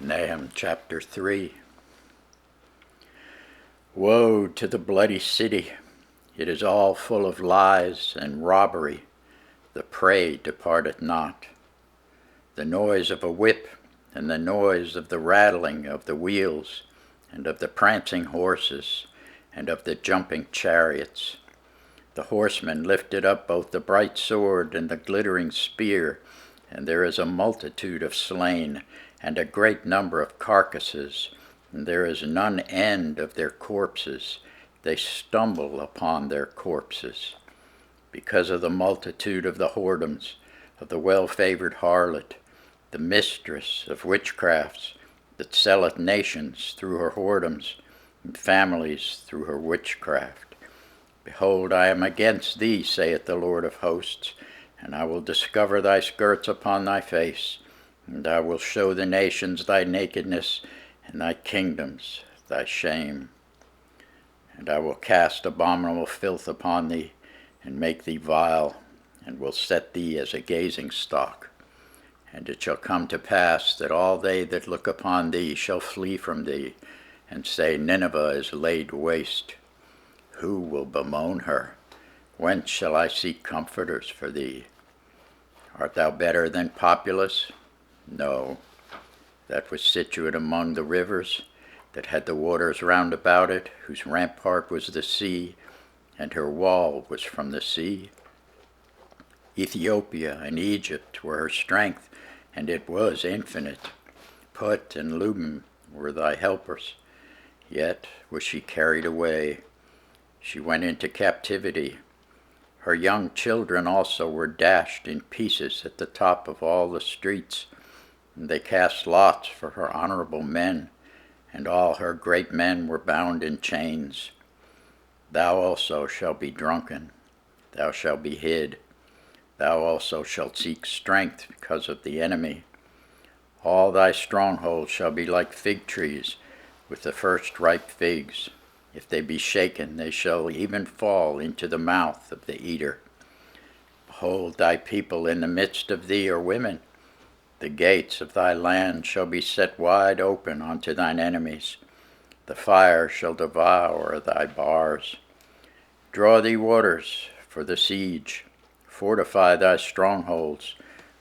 Nahum chapter 3. Woe to the bloody city! It is all full of lies and robbery. The prey departeth not. The noise of a whip, and the noise of the rattling of the wheels, and of the prancing horses, and of the jumping chariots. The horsemen lifted up both the bright sword and the glittering spear, and there is a multitude of slain, and a great number of carcasses, and there is none end of their corpses. They stumble upon their corpses. Because of the multitude of the whoredoms, of the well-favored harlot, the mistress of witchcrafts, that selleth nations through her whoredoms, and families through her witchcraft. Behold, I am against thee, saith the Lord of hosts, and I will discover thy skirts upon thy face, and I will show the nations thy nakedness, and thy kingdoms thy shame. And I will cast abominable filth upon thee, and make thee vile, and will set thee as a gazing stock. And it shall come to pass that all they that look upon thee shall flee from thee, and say, Nineveh is laid waste. Who will bemoan her? Whence shall I seek comforters for thee? Art thou better than Populus? No, that was situate among the rivers, that had the waters round about it, whose rampart was the sea, and her wall was from the sea. Ethiopia and Egypt were her strength, and it was infinite. Put and Lubim were thy helpers, yet was she carried away. She went into captivity. Her young children also were dashed in pieces at the top of all the streets, and they cast lots for her honorable men, and all her great men were bound in chains. Thou also shalt be drunken, thou shalt be hid, thou also shalt seek strength because of the enemy. All thy strongholds shall be like fig trees with the first ripe figs. If they be shaken, they shall even fall into the mouth of the eater. Behold, thy people in the midst of thee are women. The gates of thy land shall be set wide open unto thine enemies. The fire shall devour thy bars. Draw thee waters for the siege. Fortify thy strongholds.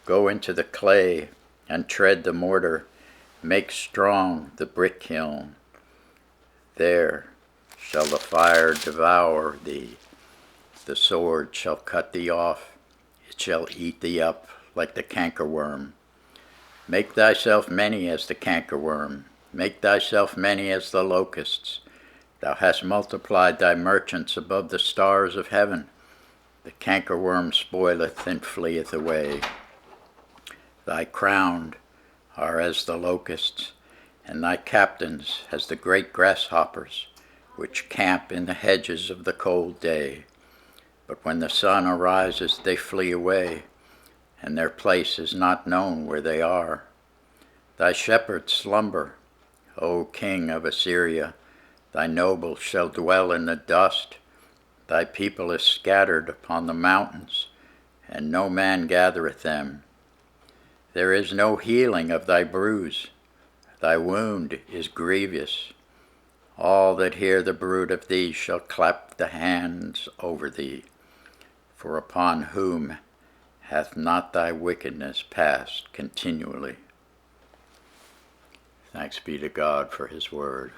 Go into the clay, and tread the mortar. Make strong the brick kiln. There shall the fire devour thee. The sword shall cut thee off. It shall eat thee up like the cankerworm. Make thyself many as the cankerworm. Make thyself many as the locusts. Thou hast multiplied thy merchants above the stars of heaven. The cankerworm spoileth and fleeth away. Thy crowned are as the locusts, and thy captains as the great grasshoppers, which camp in the hedges of the cold day. But when the sun arises, they flee away, and their place is not known where they are. Thy shepherds slumber, O king of Assyria. Thy nobles shall dwell in the dust. Thy people is scattered upon the mountains, and no man gathereth them. There is no healing of thy bruise. Thy wound is grievous. All that hear the bruit of thee shall clap the hands over thee. For upon whom hath not thy wickedness passed continually? Thanks be to God for his word.